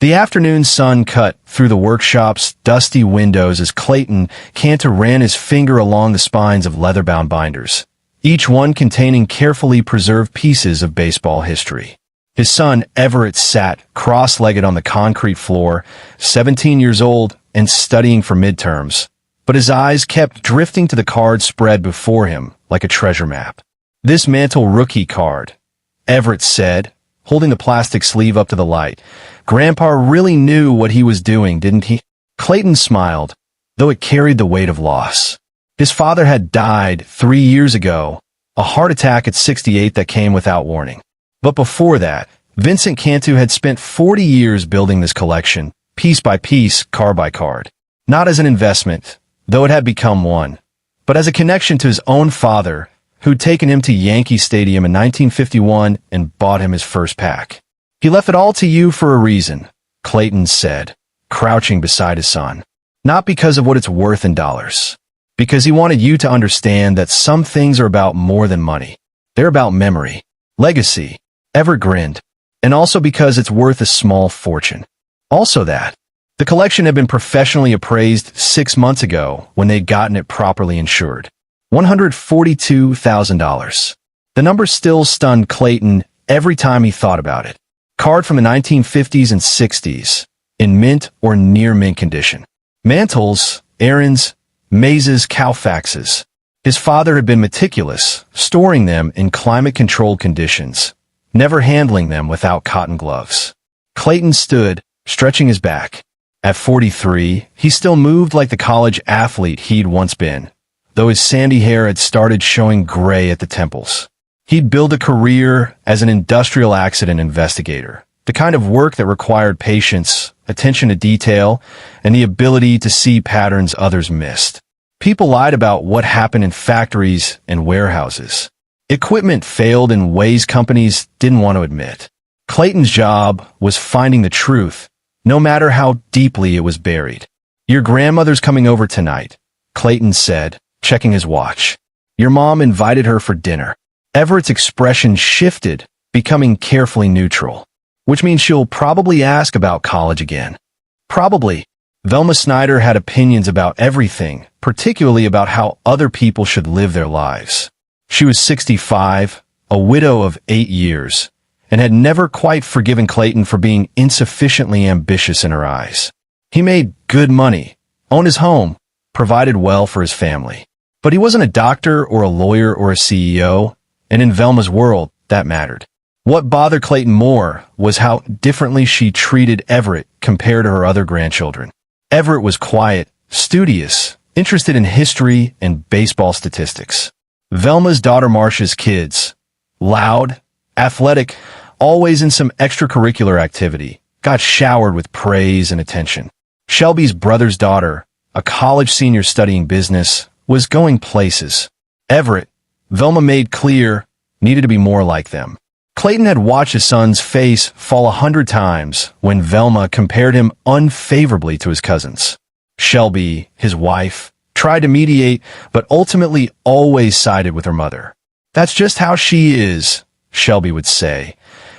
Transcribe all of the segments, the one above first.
The afternoon sun cut through the workshop's dusty windows as Clayton Cantor ran his finger along the spines of leather-bound binders, each one containing carefully preserved pieces of baseball history. His son, Everett, sat cross-legged on the concrete floor, 17 years old and studying for midterms, but his eyes kept drifting to the card spread before him like a treasure map. "This Mantle rookie card," Everett said, holding the plastic sleeve up to the light. "Grandpa really knew what he was doing, didn't he?" Clayton smiled, though it carried the weight of loss. His father had died 3 years ago, a heart attack at 68 that came without warning. But before that, Vincent Cantu had spent 40 years building this collection, piece by piece, card by card. Not as an investment, though it had become one, but as a connection to his own father, who'd taken him to Yankee Stadium in 1951 and bought him his first pack. "He left it all to you for a reason," Clayton said, crouching beside his son. "Not because of what it's worth in dollars. Because he wanted you to understand that some things are about more than money. They're about memory, legacy." Everett grinned. "And also because it's worth a small fortune. Also that." The collection had been professionally appraised 6 months ago when they'd gotten it properly insured. $142,000. The number still stunned Clayton every time he thought about it. Card from the 1950s and 60s, in mint or near mint condition. Mantles, Aaron's, Mazes, Koufaxes. His father had been meticulous, storing them in climate-controlled conditions, never handling them without cotton gloves. Clayton stood, stretching his back. At 43, he still moved like the college athlete he'd once been, though his sandy hair had started showing gray at the temples. He'd built a career as an industrial accident investigator, the kind of work that required patience, attention to detail, and the ability to see patterns others missed. People lied about what happened in factories and warehouses. Equipment failed in ways companies didn't want to admit. Clayton's job was finding the truth, no matter how deeply it was buried. "Your grandmother's coming over tonight," Clayton said, checking his watch. "Your mom invited her for dinner." Everett's expression shifted, becoming carefully neutral. "Which means she'll probably ask about college again." "Probably." Velma Snyder had opinions about everything, particularly about how other people should live their lives. She was 65, a widow of 8 years, and had never quite forgiven Clayton for being insufficiently ambitious in her eyes. He made good money, owned his home, provided well for his family. But he wasn't a doctor or a lawyer or a CEO, and in Velma's world, that mattered. What bothered Clayton more was how differently she treated Everett compared to her other grandchildren. Everett was quiet, studious, interested in history and baseball statistics. Velma's daughter Marcia's kids, loud, athletic, always in some extracurricular activity, got showered with praise and attention. Shelby's brother's daughter, a college senior studying business, was going places. Everett, Velma made clear, needed to be more like them. Clayton had watched his son's face fall 100 times when Velma compared him unfavorably to his cousins. Shelby, his wife, tried to mediate, but ultimately always sided with her mother. "That's just how she is," Shelby would say,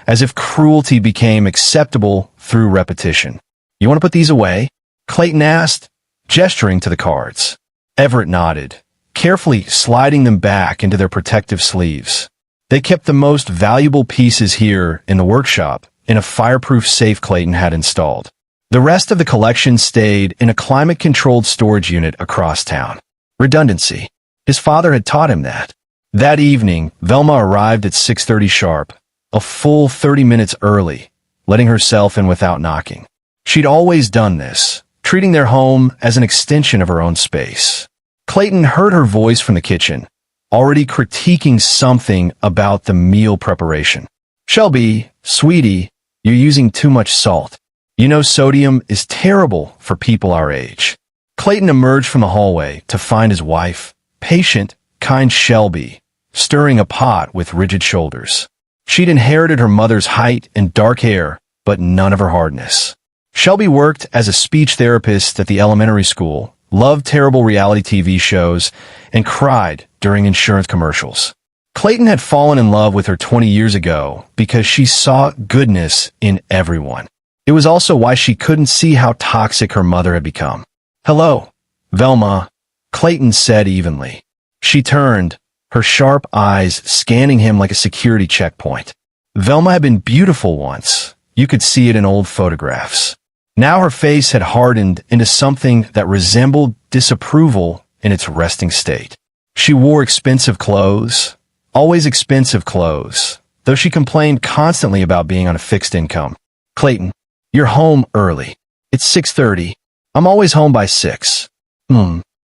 as if cruelty became acceptable through repetition. "You want to put these away?" Clayton asked, gesturing to the cards. Everett nodded, carefully sliding them back into their protective sleeves. They kept the most valuable pieces here in the workshop, in a fireproof safe Clayton had installed. The rest of the collection stayed in a climate-controlled storage unit across town. Redundancy. His father had taught him that. That evening, Velma arrived at 6:30 sharp, a full 30 minutes early, letting herself in without knocking. She'd always done this, treating their home as an extension of her own space. Clayton heard her voice from the kitchen, already critiquing something about the meal preparation. "Shelby, sweetie, you're using too much salt. You know sodium is terrible for people our age." Clayton emerged from the hallway to find his wife, patient, kind Shelby, stirring a pot with rigid shoulders. She'd inherited her mother's height and dark hair, but none of her hardness. Shelby worked as a speech therapist at the elementary school, loved terrible reality TV shows, and cried during insurance commercials. Clayton had fallen in love with her 20 years ago because she saw goodness in everyone. It was also why she couldn't see how toxic her mother had become. "Hello, Velma," Clayton said evenly. She turned, her sharp eyes scanning him like a security checkpoint. Velma had been beautiful once. You could see it in old photographs. Now her face had hardened into something that resembled disapproval in its resting state. She wore expensive clothes, always expensive clothes, though she complained constantly about being on a fixed income. "Clayton, you're home early. It's 6:30. I'm always home by 6.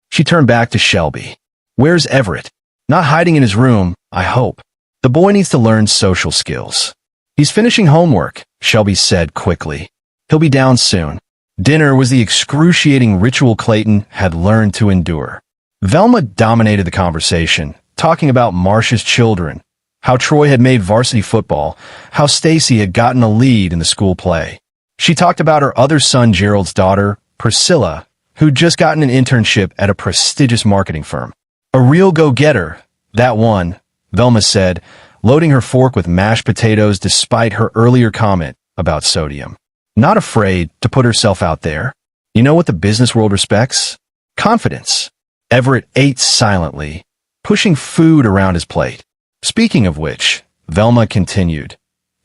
She turned back to Shelby. "Where's Everett?" "Not hiding in his room, I hope. The boy needs to learn social skills." "He's finishing homework," Shelby said quickly. "He'll be down soon." Dinner was the excruciating ritual Clayton had learned to endure. Velma dominated the conversation, talking about Marcia's children, how Troy had made varsity football, how Stacy had gotten a lead in the school play. She talked about her other son Gerald's daughter, Priscilla, who'd just gotten an internship at a prestigious marketing firm. "A real go-getter, that one," Velma said, loading her fork with mashed potatoes despite her earlier comment about sodium. Not afraid to put herself out there. You know what the business world respects? Confidence. Everett ate silently, pushing food around his plate. "Speaking of which," Velma continued,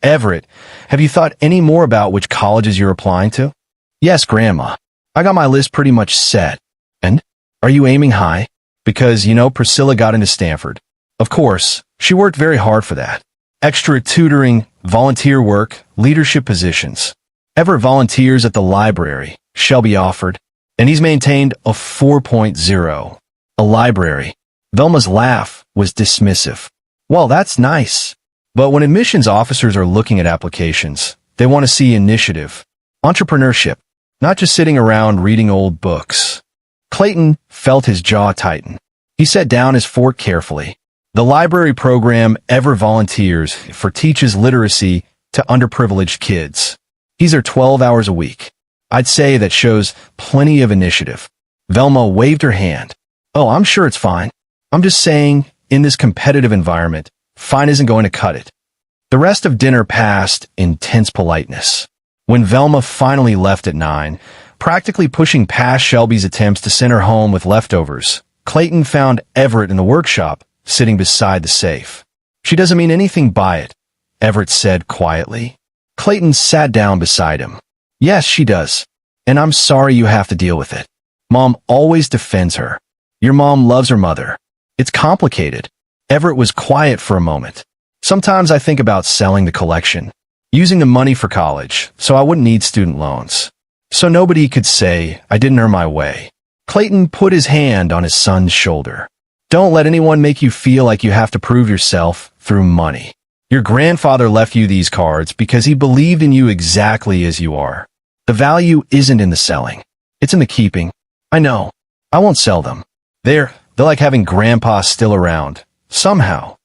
"Everett, have you thought any more about which colleges you're applying to?" "Yes, Grandma. I got my list pretty much set." "And? Are you aiming high?" "Because, Priscilla got into Stanford." "Of course. She worked very hard for that. Extra tutoring, volunteer work, leadership positions." "Everett volunteers at the library," Shelby offered, "and he's maintained a 4.0. A library." Velma's laugh was dismissive. "Well, that's nice. But when admissions officers are looking at applications, they want to see initiative, entrepreneurship, not just sitting around reading old books." Clayton felt his jaw tighten. He set down his fork carefully. The library program ever volunteers for teaches literacy to underprivileged kids. These are 12 hours a week. I'd say that shows plenty of initiative. Velma waved her hand. "Oh, I'm sure it's fine. I'm just saying, in this competitive environment, fine isn't going to cut it." The rest of dinner passed in tense politeness. When Velma finally left at 9, practically pushing past Shelby's attempts to send her home with leftovers, Clayton found Everett in the workshop, sitting beside the safe. "She doesn't mean anything by it," Everett said quietly. Clayton sat down beside him. "Yes, she does. And I'm sorry you have to deal with it. Mom always defends her. Your mom loves her mother. It's complicated." Everett was quiet for a moment. "Sometimes I think about selling the collection, using the money for college, so I wouldn't need student loans. So nobody could say I didn't earn my way." Clayton put his hand on his son's shoulder. "Don't let anyone make you feel like you have to prove yourself through money. Your grandfather left you these cards because he believed in you exactly as you are. The value isn't in the selling. It's in the keeping. I know. I won't sell them. They're like having Grandpa still around. Somehow."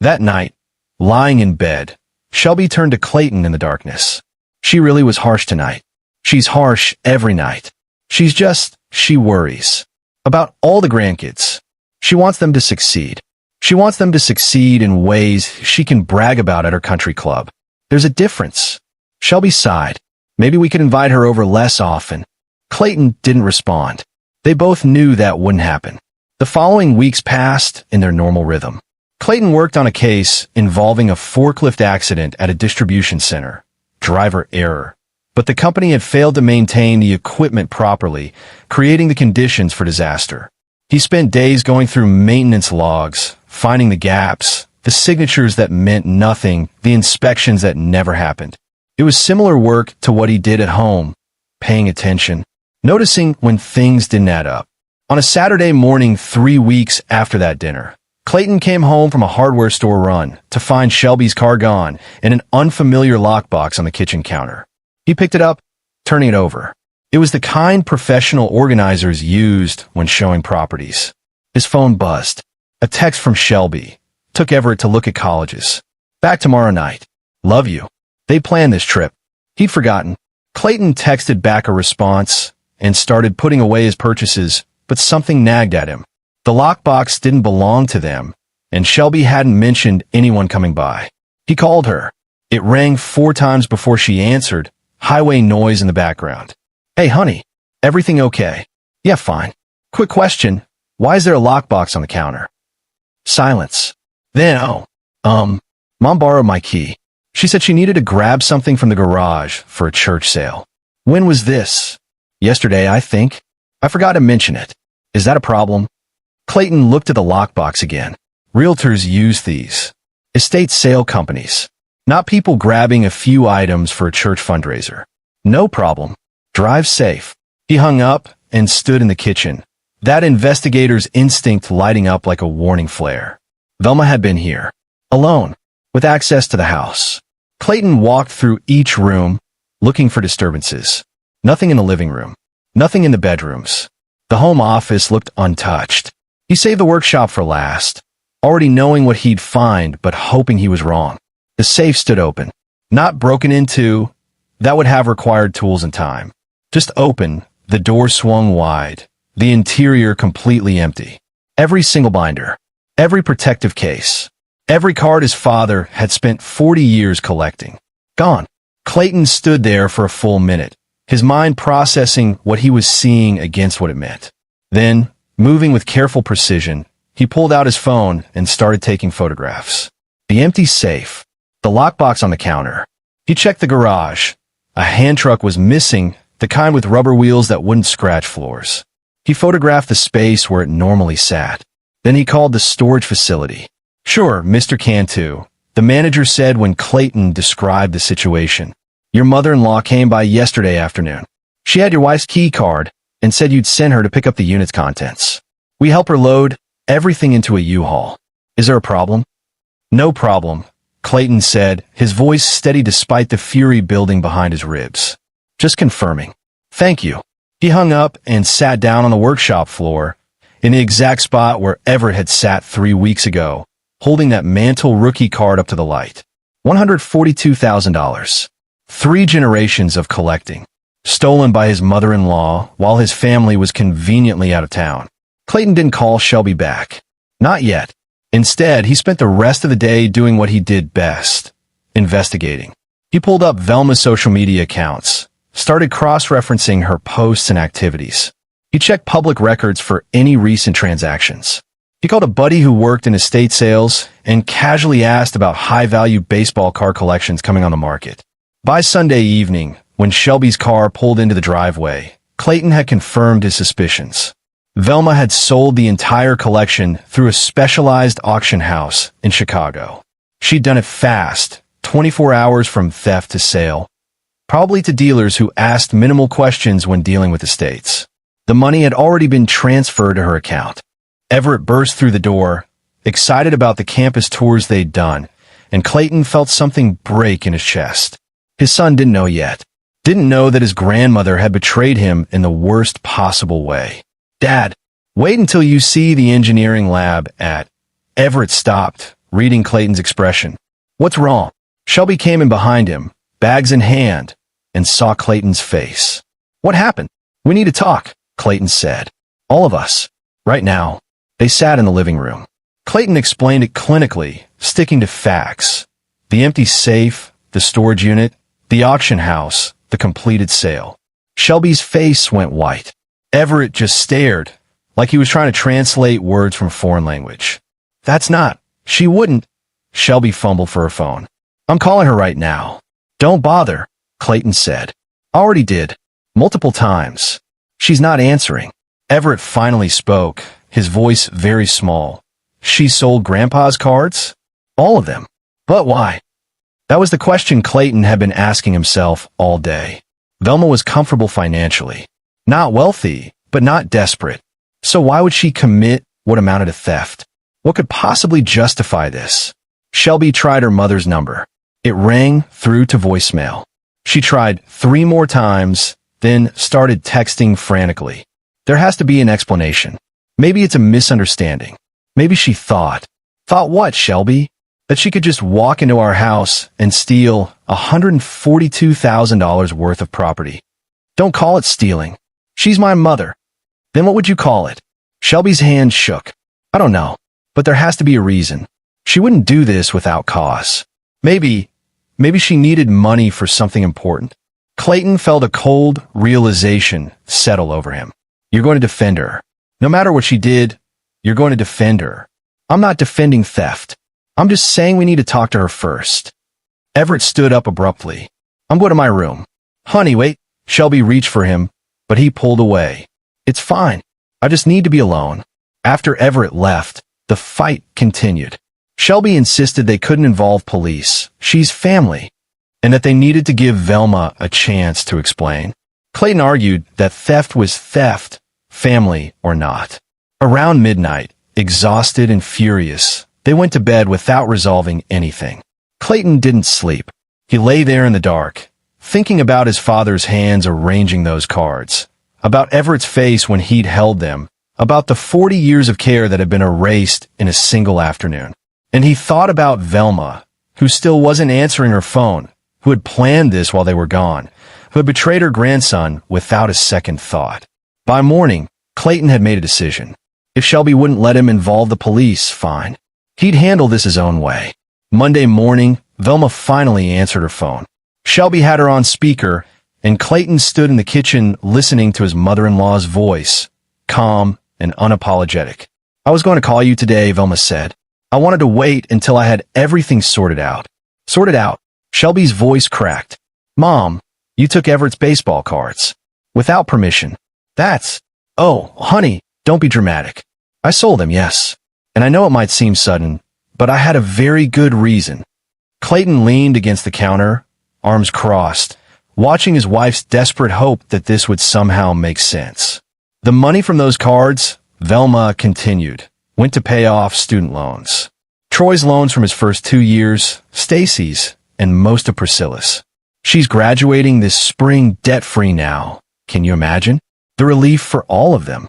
That night, lying in bed, Shelby turned to Clayton in the darkness. "She really was harsh tonight. She's harsh every night. She worries. About all the grandkids. She wants them to succeed. She wants them to succeed in ways she can brag about at her country club. There's a difference." Shelby sighed. "Maybe we could invite her over less often." Clayton didn't respond. They both knew that wouldn't happen. The following weeks passed in their normal rhythm. Clayton worked on a case involving a forklift accident at a distribution center. Driver error. But the company had failed to maintain the equipment properly, creating the conditions for disaster. He spent days going through maintenance logs, finding the gaps, the signatures that meant nothing, the inspections that never happened. It was similar work to what he did at home, paying attention, noticing when things didn't add up. On a Saturday morning 3 weeks after that dinner, Clayton came home from a hardware store run to find Shelby's car gone and an unfamiliar lockbox on the kitchen counter. He picked it up, turning it over. It was the kind professional organizers used when showing properties. His phone buzzed. A text from Shelby. Took Everett to look at colleges. Back tomorrow night. Love you. They planned this trip. He'd forgotten. Clayton texted back a response and started putting away his purchases, but something nagged at him. The lockbox didn't belong to them, and Shelby hadn't mentioned anyone coming by. He called her. It rang 4 times before she answered, highway noise in the background. Hey, honey, everything okay? Yeah, fine. Quick question. Why is there a lockbox on the counter? Silence. Then, Mom borrowed my key. She said she needed to grab something from the garage for a church sale. When was this? Yesterday, I think. I forgot to mention it. Is that a problem? Clayton looked at the lockbox again. Realtors use these. Estate sale companies. Not people grabbing a few items for a church fundraiser. No problem. Drive safe. He hung up and stood in the kitchen, that investigator's instinct lighting up like a warning flare. Velma had been here, alone, with access to the house. Clayton walked through each room, looking for disturbances. Nothing in the living room. Nothing in the bedrooms. The home office looked untouched. He saved the workshop for last, already knowing what he'd find but hoping he was wrong. The safe stood open. Not broken into. That would have required tools and time. Just open. The door swung wide. The interior completely empty. Every single binder. Every protective case. Every card his father had spent 40 years collecting. Gone. Clayton stood there for a full minute, his mind processing what he was seeing against what it meant. Then, moving with careful precision, he pulled out his phone and started taking photographs. The empty safe. The lockbox on the counter. He checked the garage. A hand truck was missing, the kind with rubber wheels that wouldn't scratch floors. He photographed the space where it normally sat. Then he called the storage facility. Sure, Mr. Cantu, the manager said when Clayton described the situation. Your mother-in-law came by yesterday afternoon. She had your wife's key card and said you'd send her to pick up the unit's contents. We help her load everything into a U-Haul. Is there a problem? No problem, Clayton said, his voice steady despite the fury building behind his ribs. Just confirming. Thank you. He hung up and sat down on the workshop floor, in the exact spot where Everett had sat 3 weeks ago, holding that mantle rookie card up to the light. $142,000. 3 generations of collecting. Stolen by his mother-in-law while his family was conveniently out of town. Clayton didn't call Shelby back. Not yet. Instead, he spent the rest of the day doing what he did best. Investigating. He pulled up Velma's social media accounts, started cross-referencing her posts and activities. He checked public records for any recent transactions. He called a buddy who worked in estate sales and casually asked about high-value baseball card collections coming on the market. By Sunday evening, when Shelby's car pulled into the driveway, Clayton had confirmed his suspicions. Velma had sold the entire collection through a specialized auction house in Chicago. She'd done it fast, 24 hours from theft to sale, probably to dealers who asked minimal questions when dealing with estates. The money had already been transferred to her account. Everett burst through the door, excited about the campus tours they'd done, and Clayton felt something break in his chest. His son didn't know yet. Didn't know that his grandmother had betrayed him in the worst possible way. Dad, wait until you see the engineering lab at... Everett stopped, reading Clayton's expression. What's wrong? Shelby came in behind him, bags in hand, and saw Clayton's face. What happened? We need to talk, Clayton said. All of us. Right now. They sat in the living room. Clayton explained it clinically, sticking to facts. The empty safe, the storage unit, the auction house, the completed sale. Shelby's face went white. Everett just stared, like he was trying to translate words from a foreign language. That's not. She wouldn't. Shelby fumbled for her phone. I'm calling her right now. Don't bother, Clayton said. Already did. Multiple times. She's not answering. Everett finally spoke, his voice very small. She sold Grandpa's cards? All of them. But why? That was the question Clayton had been asking himself all day. Velma was comfortable financially. Not wealthy, but not desperate. So why would she commit what amounted to theft? What could possibly justify this? Shelby tried her mother's number. It rang through to voicemail. She tried 3 more times, then started texting frantically. There has to be an explanation. Maybe it's a misunderstanding. Maybe she thought. Thought what, Shelby? That she could just walk into our house and steal $142,000 worth of property. Don't call it stealing. She's my mother. Then what would you call it? Shelby's hand shook. I don't know, but there has to be a reason. She wouldn't do this without cause. Maybe she needed money for something important. Clayton felt a cold realization settle over him. You're going to defend her. No matter what she did, you're going to defend her. I'm not defending theft. I'm just saying we need to talk to her first. Everett stood up abruptly. I'm going to my room. Honey, wait. Shelby reached for him, but he pulled away. It's fine. I just need to be alone. After Everett left, the fight continued. Shelby insisted they couldn't involve police. She's family. And that they needed to give Velma a chance to explain. Clayton argued that theft was theft, family or not. Around midnight, exhausted and furious, they went to bed without resolving anything. Clayton didn't sleep. He lay there in the dark, thinking about his father's hands arranging those cards, about Everett's face when he'd held them, about the 40 years of care that had been erased in a single afternoon. And he thought about Velma, who still wasn't answering her phone, who had planned this while they were gone, who had betrayed her grandson without a second thought. By morning, Clayton had made a decision. If Shelby wouldn't let him involve the police, fine. He'd handle this his own way. Monday morning, Velma finally answered her phone. Shelby had her on speaker, and Clayton stood in the kitchen listening to his mother-in-law's voice, calm and unapologetic. I was going to call you today, Velma said. I wanted to wait until I had everything sorted out. Sorted out? Shelby's voice cracked. Mom, you took Everett's baseball cards. Without permission. Oh, honey, don't be dramatic. I sold them, yes. And I know it might seem sudden, but I had a very good reason. Clayton leaned against the counter, arms crossed, watching his wife's desperate hope that this would somehow make sense. The money from those cards, Velma continued, went to pay off student loans. Troy's loans from his first 2 years, Stacy's, and most of Priscilla's. She's graduating this spring debt-free now. Can you imagine? The relief for all of them.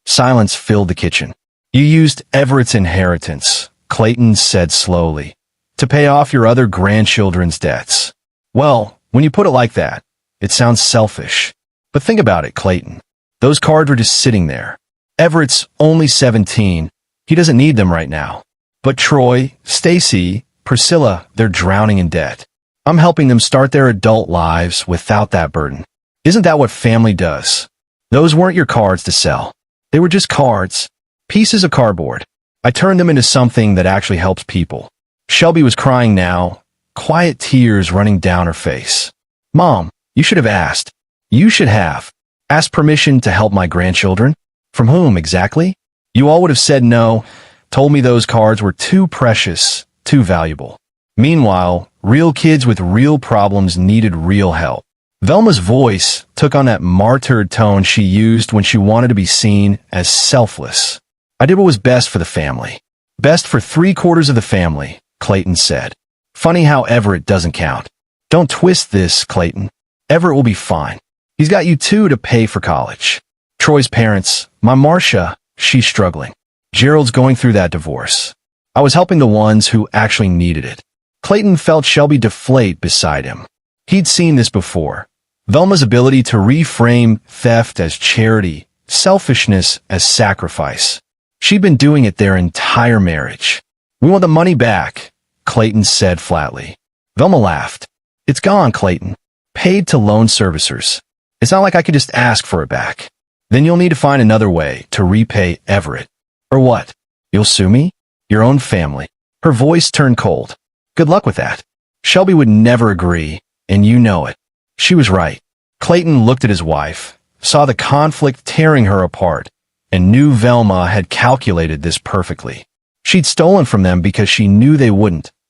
Silence filled the kitchen. You used Everett's inheritance, Clayton said slowly, to pay off your other grandchildren's debts. Well, when you put it like that, it sounds selfish. But think about it, Clayton. Those cards were just sitting there. Everett's only 17. He doesn't need them right now. But Troy, Stacy, Priscilla, they're drowning in debt. I'm helping them start their adult lives without that burden. Isn't that what family does? Those weren't your cards to sell. They were just cards. Pieces of cardboard. I turned them into something that actually helps people. Shelby was crying now, quiet tears running down her face. Mom, you should have asked. You should have. Asked permission to help my grandchildren? From whom exactly? You all would have said no, told me those cards were too precious, too valuable. Meanwhile, real kids with real problems needed real help. Velma's voice took on that martyred tone she used when she wanted to be seen as selfless. I did what was best for the family. Best for 3/4 of the family, Clayton said. Funny how Everett doesn't count. Don't twist this, Clayton. Everett will be fine. He's got you two to pay for college. Troy's parents, my Marcia, she's struggling. Gerald's going through that divorce. I was helping the ones who actually needed it. Clayton felt Shelby deflate beside him. He'd seen this before. Velma's ability to reframe theft as charity, selfishness as sacrifice. She'd been doing it their entire marriage. We want the money back, Clayton said flatly. Velma laughed. It's gone, Clayton. Paid to loan servicers. It's not like I could just ask for it back. Then you'll need to find another way to repay Everett. Or what? You'll sue me? Your own family. Her voice turned cold. Good luck with that. Shelby would never agree, and you know it. She was right. Clayton looked at his wife, saw the conflict tearing her apart, and knew Velma had calculated this perfectly. She'd stolen from them because she knew they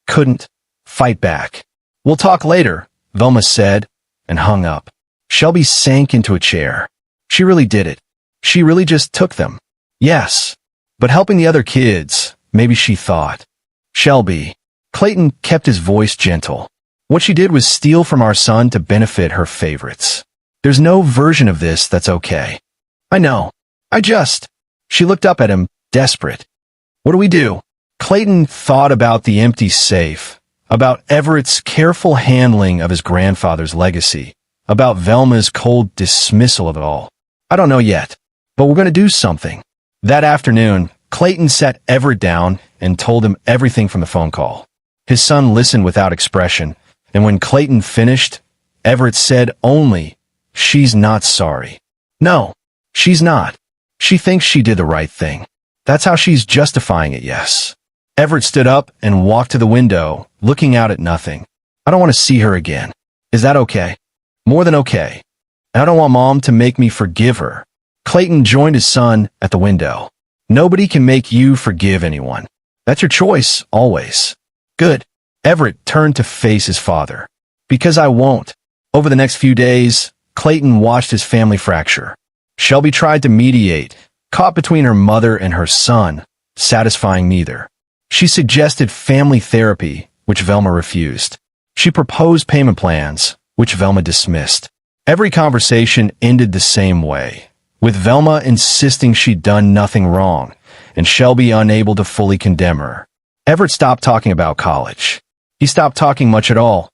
couldn't, fight back. We'll talk later, Velma said, and hung up. Shelby sank into a chair. She really did it. She really just took them. Yes. But helping the other kids, maybe she thought. Shelby. Clayton kept his voice gentle. What she did was steal from our son to benefit her favorites. There's no version of this that's okay. I know. She looked up at him, desperate. What do we do? Clayton thought about the empty safe, about Everett's careful handling of his grandfather's legacy, about Velma's cold dismissal of it all. I don't know yet, but we're going to do something. That afternoon, Clayton sat Everett down and told him everything from the phone call. His son listened without expression, and when Clayton finished, Everett said only, "She's not sorry." No, she's not. She thinks she did the right thing. That's how she's justifying it, yes. Everett stood up and walked to the window, looking out at nothing. I don't want to see her again. Is that okay? More than okay. I don't want Mom to make me forgive her. Clayton joined his son at the window. Nobody can make you forgive anyone. That's your choice, always. Good. Everett turned to face his father. Because I won't. Over the next few days, Clayton watched his family fracture. Shelby tried to mediate, caught between her mother and her son, satisfying neither. She suggested family therapy, which Velma refused. She proposed payment plans, which Velma dismissed. Every conversation ended the same way, with Velma insisting she'd done nothing wrong, and Shelby unable to fully condemn her. Everett stopped talking about college. He stopped talking much at all,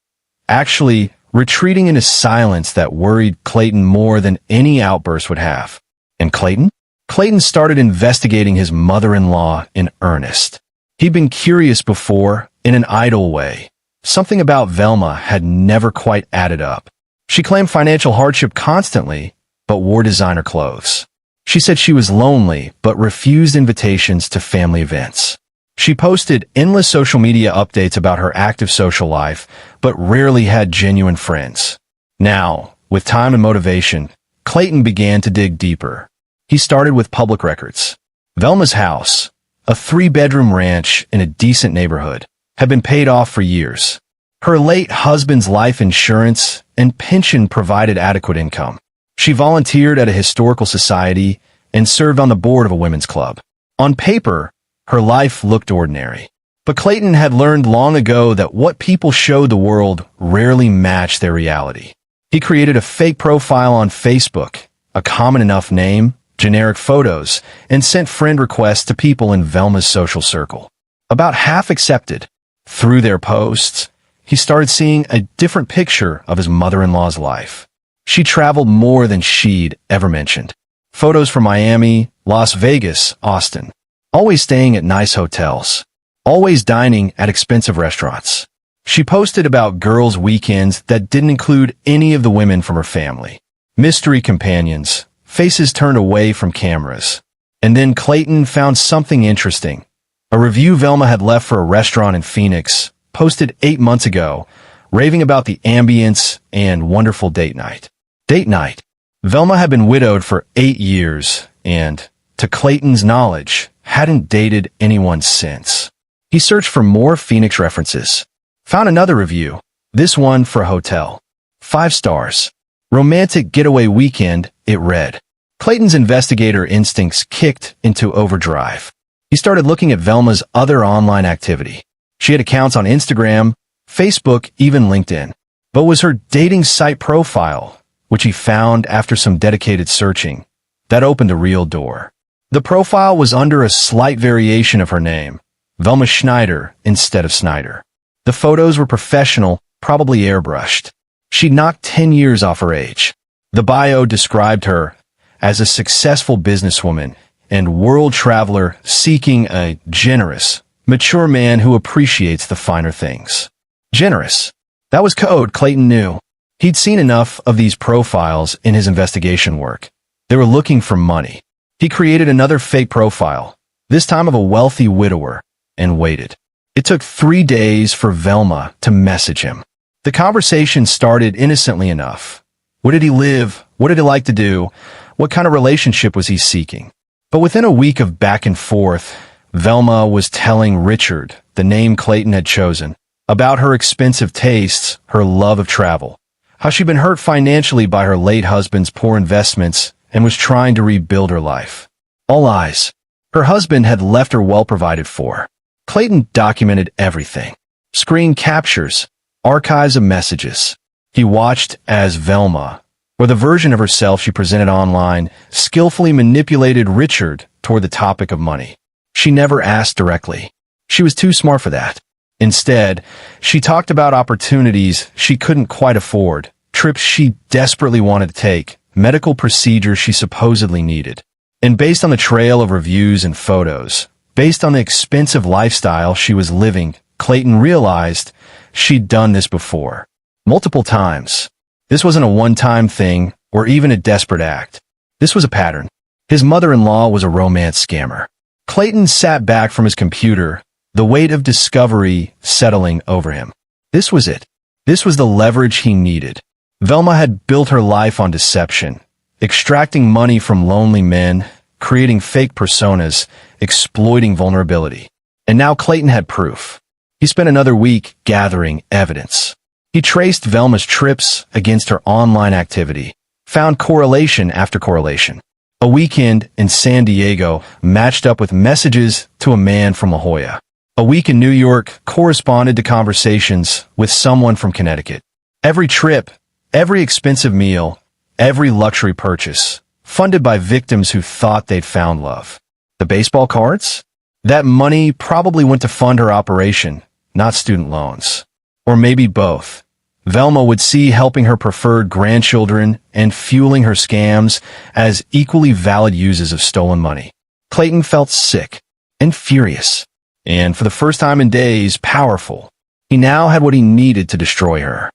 actually retreating into silence that worried Clayton more than any outburst would have. And Clayton? Clayton started investigating his mother-in-law in earnest. He'd been curious before, in an idle way. Something about Velma had never quite added up. She claimed financial hardship constantly, but wore designer clothes. She said she was lonely, but refused invitations to family events. She posted endless social media updates about her active social life, but rarely had genuine friends. Now, with time and motivation, Clayton began to dig deeper. He started with public records. Velma's house, a 3-bedroom ranch in a decent neighborhood, had been paid off for years. Her late husband's life insurance and pension provided adequate income. She volunteered at a historical society and served on the board of a women's club. On paper, her life looked ordinary. But Clayton had learned long ago that what people showed the world rarely matched their reality. He created a fake profile on Facebook, a common enough name, generic photos, and sent friend requests to people in Velma's social circle. About half accepted. Through their posts, he started seeing a different picture of his mother-in-law's life. She traveled more than she'd ever mentioned. Photos from Miami, Las Vegas, Austin. Always staying at nice hotels. Always dining at expensive restaurants. She posted about girls' weekends that didn't include any of the women from her family. Mystery companions, faces turned away from cameras. And then Clayton found something interesting. A review Velma had left for a restaurant in Phoenix, posted 8 months ago, raving about the ambience and wonderful date night. Date night. Velma had been widowed for 8 years and, to Clayton's knowledge, hadn't dated anyone since. He searched for more Phoenix references. Found another review, this one for a hotel. 5 stars. Romantic getaway weekend, it read. Clayton's investigator instincts kicked into overdrive. He started looking at Velma's other online activity. She had accounts on Instagram, Facebook, even LinkedIn. But was her dating site profile, which he found after some dedicated searching, that opened a real door. The profile was under a slight variation of her name, Velma Schneider instead of Snyder. The photos were professional, probably airbrushed. She'd knocked 10 years off her age. The bio described her as a successful businesswoman and world traveler seeking a generous, mature man who appreciates the finer things. Generous. That was code Clayton knew. He'd seen enough of these profiles in his investigation work. They were looking for money. He created another fake profile, this time of a wealthy widower, and waited. It took 3 days for Velma to message him. The conversation started innocently enough. Where did he live? What did he like to do? What kind of relationship was he seeking? But within a week of back and forth, Velma was telling Richard, the name Clayton had chosen, about her expensive tastes, her love of travel, how she'd been hurt financially by her late husband's poor investments and was trying to rebuild her life. All lies. Her husband had left her well provided for. Clayton documented everything. Screen captures, archives of messages. He watched as Velma, or the version of herself she presented online, skillfully manipulated Richard toward the topic of money. She never asked directly. She was too smart for that. Instead, she talked about opportunities she couldn't quite afford, trips she desperately wanted to take, medical procedures she supposedly needed. And based on the trail of reviews and photos, based on the expensive lifestyle she was living, Clayton realized she'd done this before. Multiple times. This wasn't a one-time thing or even a desperate act. This was a pattern. His mother-in-law was a romance scammer. Clayton sat back from his computer, the weight of discovery settling over him. This was it. This was the leverage he needed. Velma had built her life on deception, extracting money from lonely men, creating fake personas, exploiting vulnerability. And now Clayton had proof. He spent another week gathering evidence. He traced Velma's trips against her online activity, found correlation after correlation. A weekend in San Diego matched up with messages to a man from La Jolla. A week in New York corresponded to conversations with someone from Connecticut. Every trip, every expensive meal, every luxury purchase, funded by victims who thought they'd found love. The baseball cards? That money probably went to fund her operation, not student loans. Or maybe both. Velma would see helping her preferred grandchildren and fueling her scams as equally valid uses of stolen money. Clayton felt sick and furious, and for the first time in days, powerful. He now had what he needed to destroy her.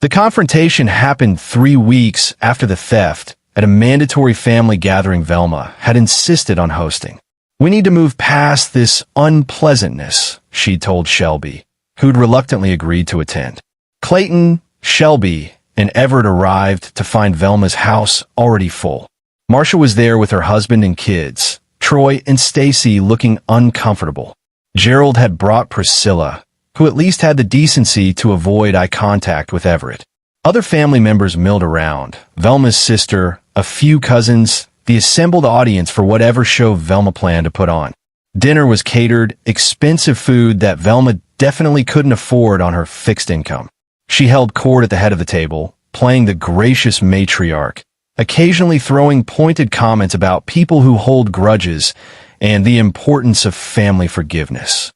The confrontation happened 3 weeks after the theft at a mandatory family gathering Velma had insisted on hosting. "We need to move past this unpleasantness," she told Shelby, who'd reluctantly agreed to attend. Clayton, Shelby, and Everett arrived to find Velma's house already full. Marcia was there with her husband and kids, Troy and Stacy looking uncomfortable. Gerald had brought Priscilla, who at least had the decency to avoid eye contact with Everett. Other family members milled around, Velma's sister, a few cousins, the assembled audience for whatever show Velma planned to put on. Dinner was catered, expensive food that Velma definitely couldn't afford on her fixed income. She held court at the head of the table, playing the gracious matriarch, occasionally throwing pointed comments about people who hold grudges and the importance of family forgiveness.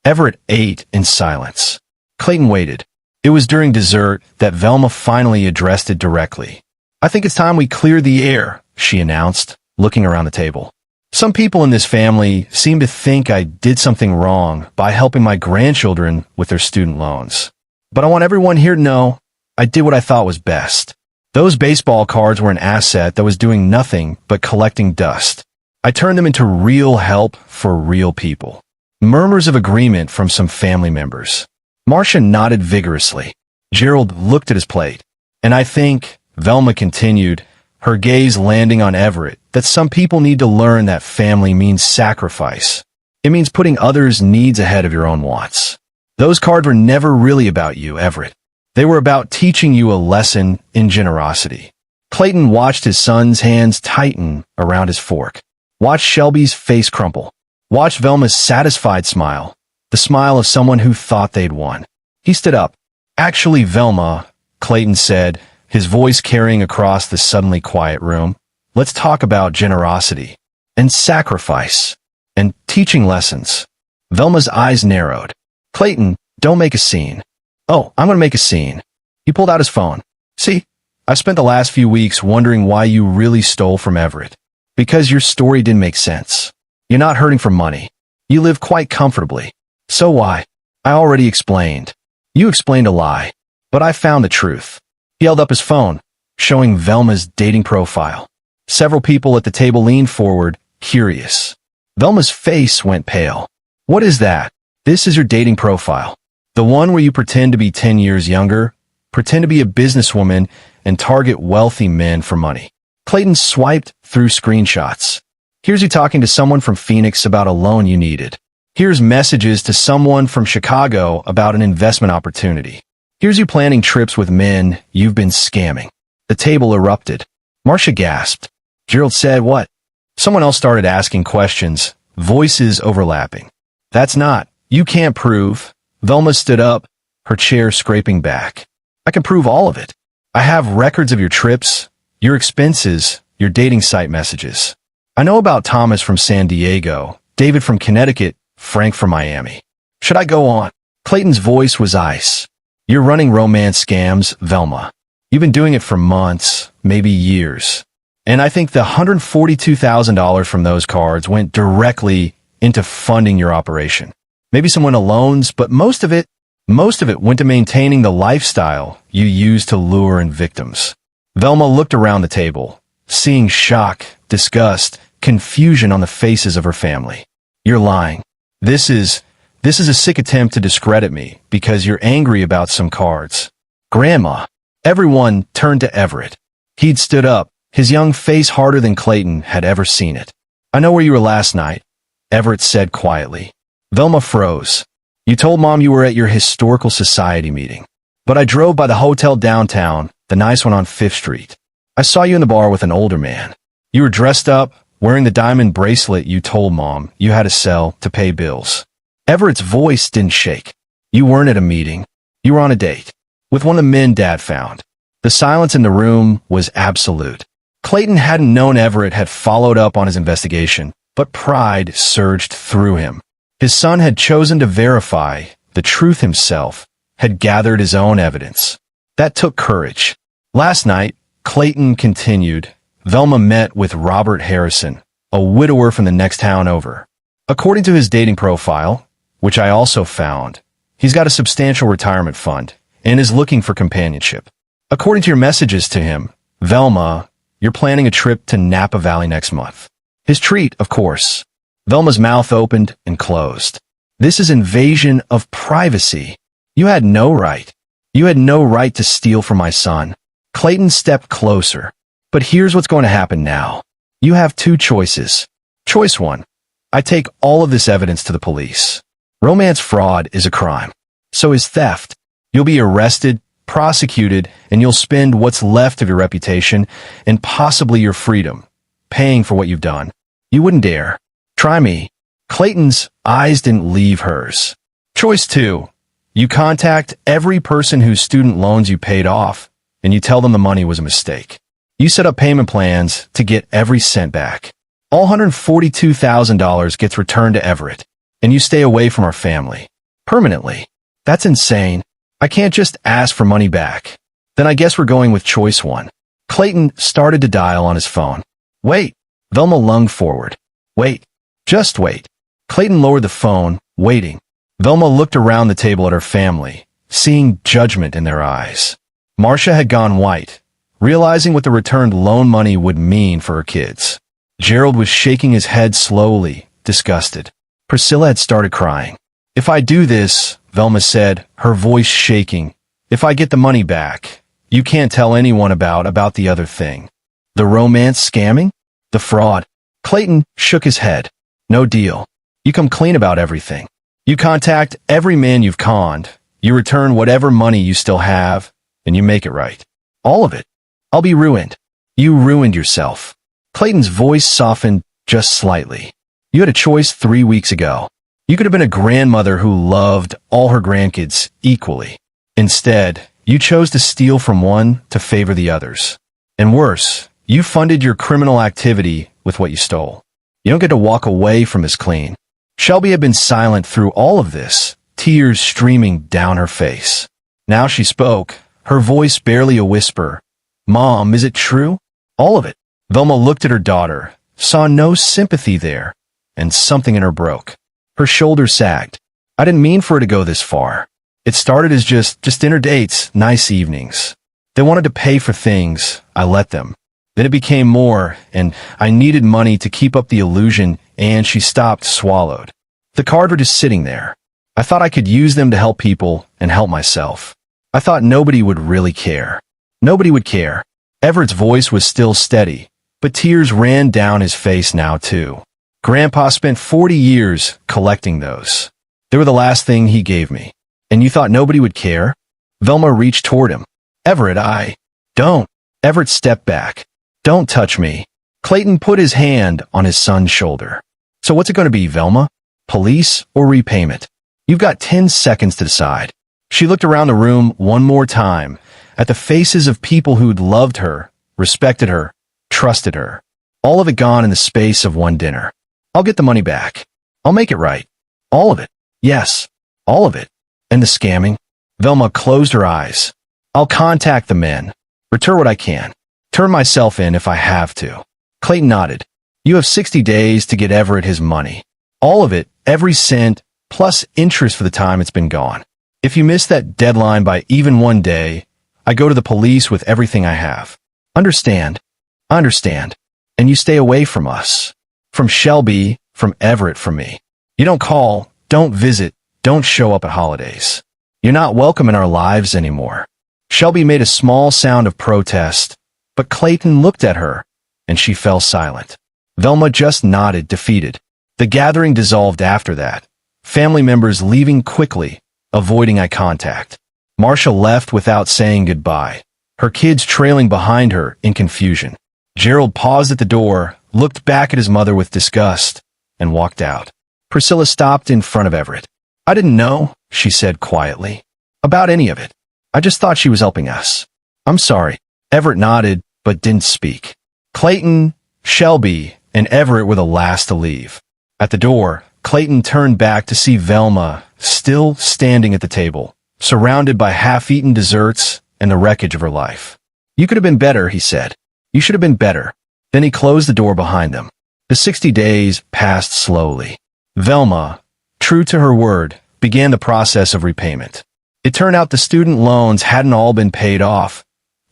Everett ate in silence. Clayton waited. It was during dessert that Velma finally addressed it directly. "I think it's time we clear the air," she announced, looking around the table. "Some people in this family seem to think I did something wrong by helping my grandchildren with their student loans. But I want everyone here to know I did what I thought was best. Those baseball cards were an asset that was doing nothing but collecting dust. I turned them into real help for real people." Murmurs of agreement from some family members. Marcia nodded vigorously. Gerald looked at his plate. "And I think," Velma continued, her gaze landing on Everett, "that some people need to learn that family means sacrifice. It means putting others' needs ahead of your own wants. Those cards were never really about you, Everett. They were about teaching you a lesson in generosity." Clayton watched his son's hands tighten around his fork. Watched Shelby's face crumple. Watched Velma's satisfied smile, the smile of someone who thought they'd won. He stood up. "Actually, Velma," Clayton said, his voice carrying across the suddenly quiet room, "let's talk about generosity and sacrifice and teaching lessons." Velma's eyes narrowed. "Clayton, don't make a scene." "Oh, I'm going to make a scene." He pulled out his phone. "See, I've spent the last few weeks wondering why you really stole from Everett. Because your story didn't make sense. You're not hurting for money. You live quite comfortably. So why? I already explained. You explained a lie. But I found the truth." He held up his phone, showing Velma's dating profile. Several people at the table leaned forward, curious. Velma's face went pale. "What is that?" "This is your dating profile. The one where you pretend to be 10 years younger, pretend to be a businesswoman, and target wealthy men for money." Clayton swiped through screenshots. "Here's you talking to someone from Phoenix about a loan you needed. Here's messages to someone from Chicago about an investment opportunity. Here's you planning trips with men you've been scamming." The table erupted. Marcia gasped. Gerald said, "What?" Someone else started asking questions, voices overlapping. "That's not. You can't prove." Velma stood up, her chair scraping back. "I can prove all of it. I have records of your trips, your expenses, your dating site messages. I know about Thomas from San Diego, David from Connecticut, Frank from Miami. Should I go on?" Clayton's voice was ice. "You're running romance scams, Velma. You've been doing it for months, maybe years. And I think the $142,000 from those cards went directly into funding your operation. Maybe some went to loans, but most of it Most of it went to maintaining the lifestyle you use to lure in victims. Velma looked around the table, seeing shock, disgust, confusion on the faces of her family. You're lying. This is a sick attempt to discredit me because you're angry about some cards. Grandma. Everyone turned to Everett. He'd stood up, his young face harder than Clayton had ever seen it. I know where you were last night, Everett said quietly. Velma froze. You told Mom you were at your historical society meeting. But I drove by the hotel downtown, the nice one on 5th Street. I saw you in the bar with an older man. You were dressed up, wearing the diamond bracelet you told Mom you had to sell to pay bills. Everett's voice didn't shake. You weren't at a meeting. You were on a date. With one of the men Dad found. The silence in the room was absolute. Clayton hadn't known Everett had followed up on his investigation, but pride surged through him. His son had chosen to verify the truth himself, had gathered his own evidence. That took courage. Last night, Clayton continued, Velma met with Robert Harrison, a widower from the next town over. According to his dating profile, which I also found, he's got a substantial retirement fund and is looking for companionship. According to your messages to him, Velma, you're planning a trip to Napa Valley next month. His treat, of course. Velma's mouth opened and closed. This is invasion of privacy. You had no right. You had no right to steal from my son. Clayton stepped closer. But here's what's going to happen now. You have two choices. Choice one. I take all of this evidence to the police. Romance fraud is a crime. So is theft. You'll be arrested, prosecuted, and you'll spend what's left of your reputation and possibly your freedom, paying for what you've done. You wouldn't dare. Try me. Clayton's eyes didn't leave hers. Choice two. You contact every person whose student loans you paid off, and you tell them the money was a mistake. You set up payment plans to get every cent back. All $142,000 gets returned to Everett, and you stay away from our family. Permanently. That's insane. I can't just ask for money back. Then I guess we're going with choice one. Clayton started to dial on his phone. Wait. Velma lunged forward. Wait. Just wait. Clayton lowered the phone, waiting. Velma looked around the table at her family, seeing judgment in their eyes. Marcia had gone white, realizing what the returned loan money would mean for her kids. Gerald was shaking his head slowly, disgusted. Priscilla had started crying. If I do this, Velma said, her voice shaking, if I get the money back, you can't tell anyone about the other thing. The romance scamming? The fraud? Clayton shook his head. No deal. You come clean about everything. You contact every man you've conned, you return whatever money you still have, and you make it right. All of it. I'll be ruined. You ruined yourself. Clayton's voice softened just slightly. You had a choice 3 weeks ago. You could have been a grandmother who loved all her grandkids equally. Instead, you chose to steal from one to favor the others. And worse, you funded your criminal activity with what you stole. You don't get to walk away from this clean. Shelby had been silent through all of this, tears streaming down her face. Now she spoke, her voice barely a whisper. Mom, is it true? All of it. Velma looked at her daughter, saw no sympathy there, and something in her broke. Her shoulders sagged. I didn't mean for it to go this far. It started as just dinner dates, nice evenings. They wanted to pay for things. I let them. Then it became more, and I needed money to keep up the illusion, and she stopped, swallowed. The cards were just sitting there. I thought I could use them to help people and help myself. I thought nobody would really care. Nobody would care. Everett's voice was still steady, but tears ran down his face now too. Grandpa spent 40 years collecting those. They were the last thing he gave me. And you thought nobody would care? Velma reached toward him. Everett, don't. Everett stepped back. Don't touch me. Clayton put his hand on his son's shoulder. So what's it going to be, Velma? Police or repayment? You've got 10 seconds to decide. She looked around the room one more time, at the faces of people who'd loved her, respected her, trusted her. All of it gone in the space of one dinner. I'll get the money back. I'll make it right. All of it. Yes, all of it. And the scamming? Velma closed her eyes. I'll contact the men. Return what I can. Turn myself in if I have to. Clayton nodded. You have 60 days to get Everett his money. All of it, every cent, plus interest for the time it's been gone. If you miss that deadline by even one day, I go to the police with everything I have. Understand? I understand. And you stay away from us. From Shelby, from Everett, from me. You don't call, don't visit, don't show up at holidays. You're not welcome in our lives anymore. Shelby made a small sound of protest, but Clayton looked at her, and she fell silent. Velma just nodded, defeated. The gathering dissolved after that, family members leaving quickly, avoiding eye contact. Marcia left without saying goodbye, her kids trailing behind her in confusion. Gerald paused at the door, looked back at his mother with disgust, and walked out. Priscilla stopped in front of Everett. I didn't know, she said quietly, about any of it. I just thought she was helping us. I'm sorry. Everett nodded, but didn't speak. Clayton, Shelby, and Everett were the last to leave. At the door, Clayton turned back to see Velma still standing at the table, surrounded by half-eaten desserts and the wreckage of her life. You could have been better, he said. You should have been better. Then he closed the door behind them. The 60 days passed slowly. Velma, true to her word, began the process of repayment. It turned out the student loans hadn't all been paid off.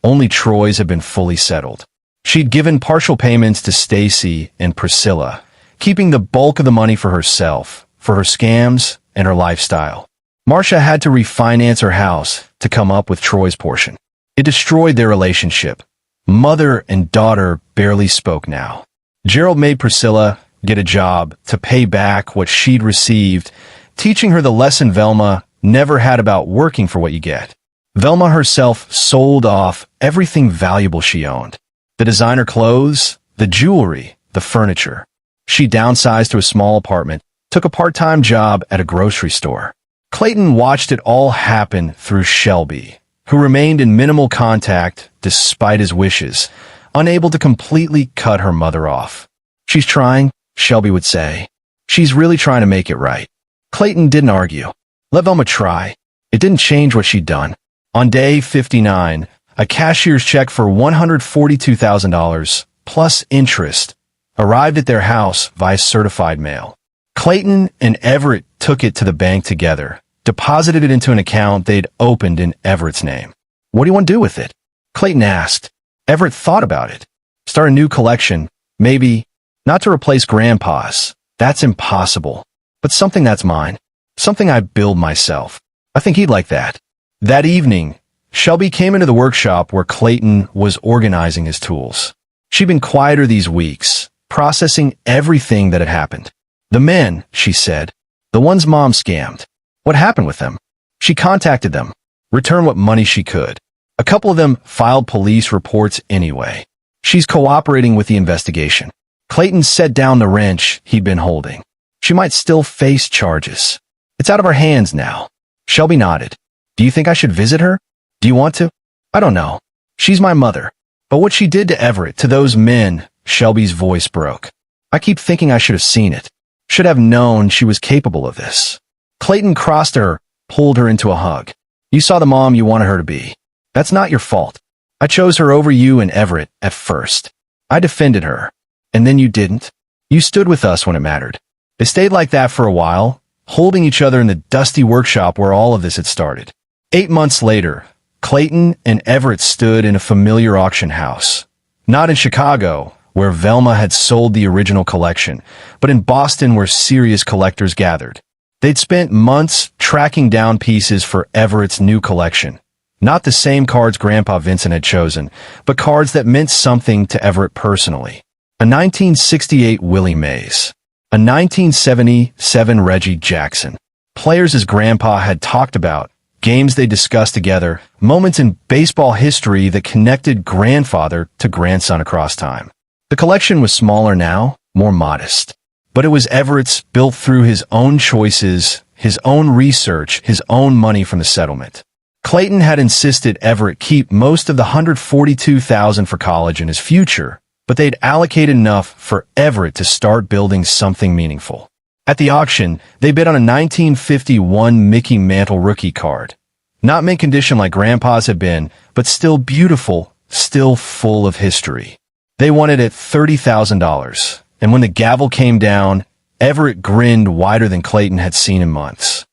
Only Troy's had been fully settled. She'd given partial payments to Stacy and Priscilla, keeping the bulk of the money for herself, for her scams, and her lifestyle. Marcia had to refinance her house to come up with Troy's portion. It destroyed their relationship. Mother and daughter barely spoke now. Gerald made Priscilla get a job to pay back what she'd received, teaching her the lesson Velma never had about working for what you get. Velma herself sold off everything valuable she owned. The designer clothes, the jewelry, the furniture. She downsized to a small apartment, took a part-time job at a grocery store. Clayton watched it all happen through Shelby, who remained in minimal contact despite his wishes, unable to completely cut her mother off. She's trying, Shelby would say. She's really trying to make it right. Clayton didn't argue. Let Velma try. It didn't change what she'd done. On day 59, a cashier's check for $142,000 plus interest arrived at their house via certified mail. Clayton and Everett took it to the bank together, deposited it into an account they'd opened in Everett's name. What do you want to do with it? Clayton asked. Everett thought about it. Start a new collection, maybe, not to replace Grandpa's. That's impossible. But something that's mine. Something I build myself. I think he'd like that. That evening, Shelby came into the workshop where Clayton was organizing his tools. She'd been quieter these weeks, processing everything that had happened. The men, she said, the ones Mom scammed. What happened with them? She contacted them, returned what money she could. A couple of them filed police reports anyway. She's cooperating with the investigation. Clayton set down the wrench he'd been holding. She might still face charges. It's out of her hands now. Shelby nodded. Do you think I should visit her? Do you want to? I don't know. She's my mother. But what she did to Everett, to those men, Shelby's voice broke. I keep thinking I should have seen it. Should have known she was capable of this. Clayton crossed her, pulled her into a hug. You saw the mom you wanted her to be. That's not your fault. I chose her over you and Everett at first. I defended her. And then you didn't. You stood with us when it mattered. They stayed like that for a while, holding each other in the dusty workshop where all of this had started. 8 months later, Clayton and Everett stood in a familiar auction house. Not in Chicago, where Velma had sold the original collection, but in Boston where serious collectors gathered. They'd spent months tracking down pieces for Everett's new collection. Not the same cards Grandpa Vincent had chosen, but cards that meant something to Everett personally. A 1968 Willie Mays. A 1977 Reggie Jackson. Players his grandpa had talked about, games they discussed together, moments in baseball history that connected grandfather to grandson across time. The collection was smaller now, more modest. But it was Everett's, built through his own choices, his own research, his own money from the settlement. Clayton had insisted Everett keep most of the $142,000 for college and his future, but they'd allocated enough for Everett to start building something meaningful. At the auction, they bid on a 1951 Mickey Mantle rookie card. Not mint condition like Grandpa's had been, but still beautiful, still full of history. They wanted it $30,000, and when the gavel came down, Everett grinned wider than Clayton had seen in months.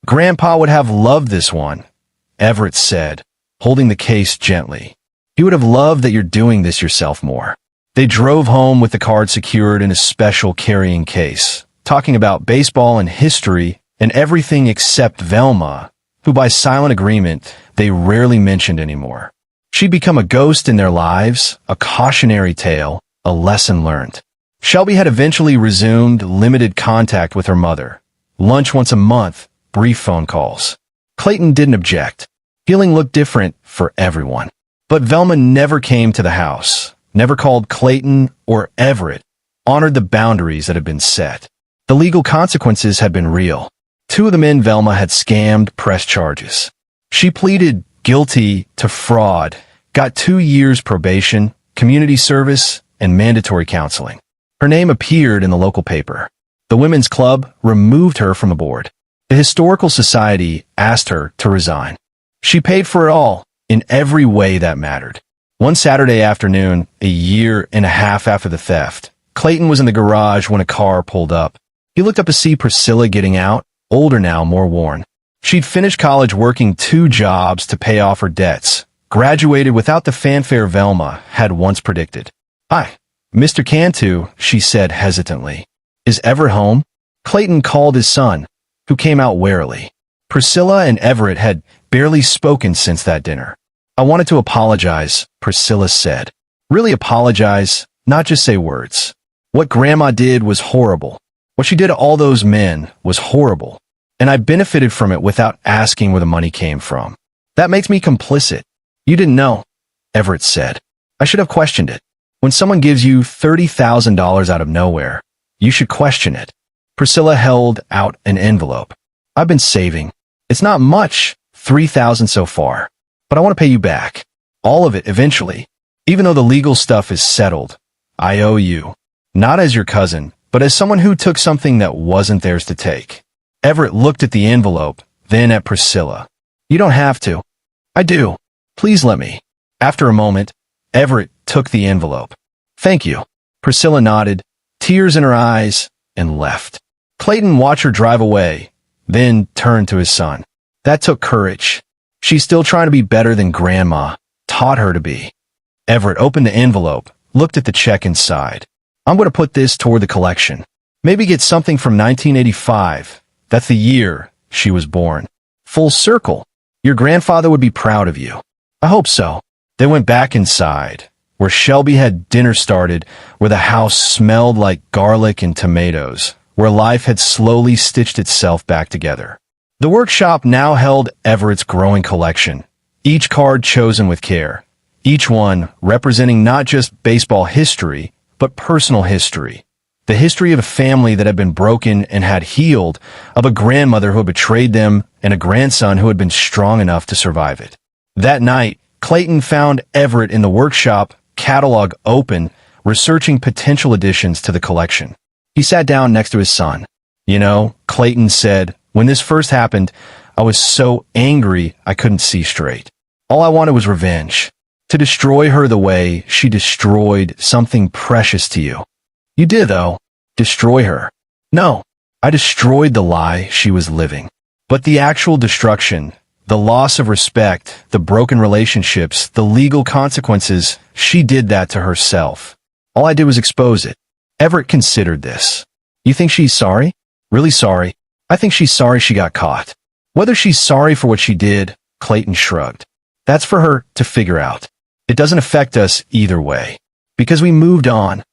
Grandpa would have loved this one, Everett said, holding the case gently. He would have loved that you're doing this yourself more. They drove home with the card secured in a special carrying case, talking about baseball and history and everything except Velma, who by silent agreement they rarely mentioned anymore. She'd become a ghost in their lives, a cautionary tale, a lesson learned. Shelby had eventually resumed limited contact with her mother. Lunch once a month, brief phone calls. Clayton didn't object. Healing looked different for everyone. But Velma never came to the house, never called Clayton or Everett, honored the boundaries that had been set. The legal consequences had been real. 2 of the men Velma had scammed pressed charges. She pleaded guilty to fraud, got 2 years probation, community service, and mandatory counseling. Her name appeared in the local paper. The Women's Club removed her from the board. The Historical Society asked her to resign. She paid for it all, in every way that mattered. One Saturday afternoon, a year and a half after the theft, Clayton was in the garage when a car pulled up. He looked up to see Priscilla getting out, older now, more worn. She'd finished college working 2 jobs to pay off her debts, graduated without the fanfare Velma had once predicted. "Hi, Mr. Cantu," she said hesitantly. "Is Everett home?" Clayton called his son, who came out warily. Priscilla and Everett had barely spoken since that dinner. "I wanted to apologize," Priscilla said. "Really apologize, not just say words. What Grandma did was horrible. What she did to all those men was horrible. And I benefited from it without asking where the money came from. That makes me complicit." "You didn't know," Everett said. "I should have questioned it. When someone gives you $30,000 out of nowhere, you should question it." Priscilla held out an envelope. "I've been saving. It's not much, $3,000 so far. But I want to pay you back. All of it eventually. Even though the legal stuff is settled, I owe you. Not as your cousin, but as someone who took something that wasn't theirs to take." Everett looked at the envelope, then at Priscilla. "You don't have to." "I do. Please let me." After a moment, Everett took the envelope. "Thank you." Priscilla nodded, tears in her eyes, and left. Clayton watched her drive away, then turned to his son. That took courage. She's still trying to be better than Grandma taught her to be. Everett opened the envelope, looked at the check inside. "I'm going to put this toward the collection. Maybe get something from 1985. That's the year she was born. Full circle. Your grandfather would be proud of you." "I hope so." They went back inside, where Shelby had dinner started, where the house smelled like garlic and tomatoes, where life had slowly stitched itself back together. The workshop now held Everett's growing collection, each card chosen with care, each one representing not just baseball history, but personal history. The history of a family that had been broken and had healed, of a grandmother who had betrayed them, and a grandson who had been strong enough to survive it. That night, Clayton found Everett in the workshop, catalog open, researching potential additions to the collection. He sat down next to his son. "You know," Clayton said, "when this first happened, I was so angry I couldn't see straight. All I wanted was revenge. To destroy her the way she destroyed something precious to you. You did, though. Destroy her. No, I destroyed the lie she was living. But the actual destruction, the loss of respect, the broken relationships, the legal consequences, she did that to herself. All I did was expose it." Everett considered this. "You think she's sorry? Really sorry?" "I think she's sorry she got caught." "Whether she's sorry for what she did," Clayton shrugged, "that's for her to figure out. It doesn't affect us either way. Because we moved on.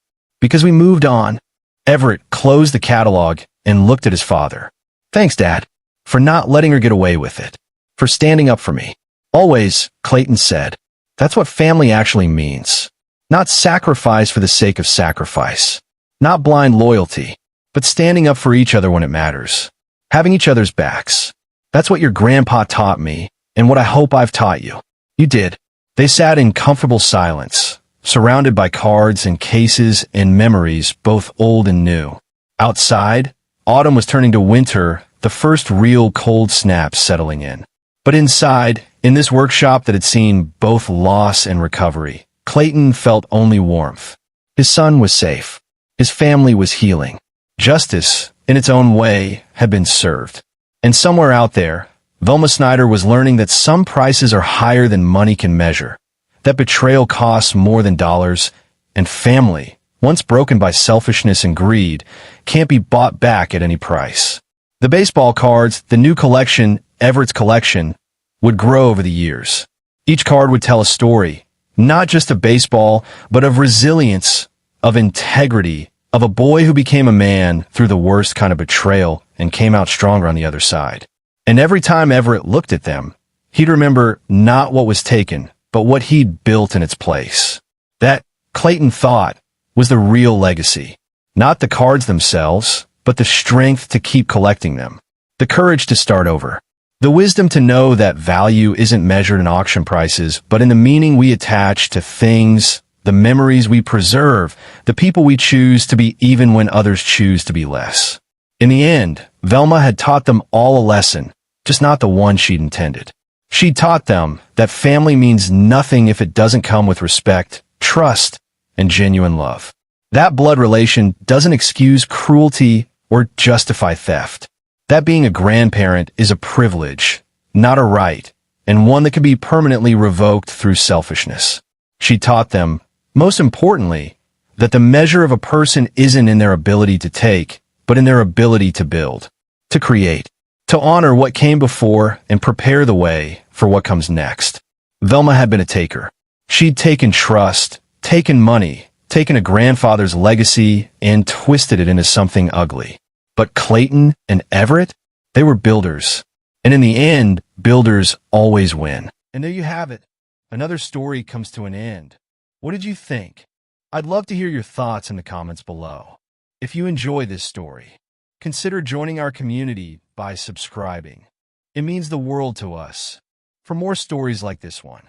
Because we moved on." Everett closed the catalog and looked at his father. "Thanks, Dad, for not letting her get away with it. For standing up for me. Always," Clayton said. "That's what family actually means. Not sacrifice for the sake of sacrifice. Not blind loyalty, but standing up for each other when it matters. Having each other's backs. That's what your grandpa taught me, and what I hope I've taught you." "You did." They sat in comfortable silence, surrounded by cards and cases and memories, both old and new. Outside, autumn was turning to winter, the first real cold snap settling in. But inside, in this workshop that had seen both loss and recovery, Clayton felt only warmth. His son was safe. His family was healing. Justice, in its own way, had been served. And somewhere out there, Velma Snyder was learning that some prices are higher than money can measure, that betrayal costs more than dollars, and family, once broken by selfishness and greed, can't be bought back at any price. The baseball cards, the new collection, Everett's collection, would grow over the years. Each card would tell a story, not just of baseball, but of resilience, of integrity, of a boy who became a man through the worst kind of betrayal and came out stronger on the other side. And every time Everett looked at them, he'd remember not what was taken, but what he'd built in its place. That, Clayton thought, was the real legacy. Not the cards themselves, but the strength to keep collecting them. The courage to start over. The wisdom to know that value isn't measured in auction prices, but in the meaning we attach to things, the memories we preserve, the people we choose to be even when others choose to be less. In the end, Velma had taught them all a lesson, just not the one she'd intended. She taught them that family means nothing if it doesn't come with respect, trust, and genuine love. That blood relation doesn't excuse cruelty or justify theft. That being a grandparent is a privilege, not a right, and one that can be permanently revoked through selfishness. She taught them, most importantly, that the measure of a person isn't in their ability to take, but in their ability to build, to create, to honor what came before and prepare the way for what comes next. Velma had been a taker. She'd taken trust, taken money, taken a grandfather's legacy, and twisted it into something ugly. But Clayton and Everett, they were builders. And in the end, builders always win. And there you have it. Another story comes to an end. What did you think? I'd love to hear your thoughts in the comments below. If you enjoy this story, consider joining our community by subscribing. It means the world to us. For more stories like this one,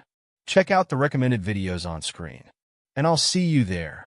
check out the recommended videos on screen. And I'll see you there.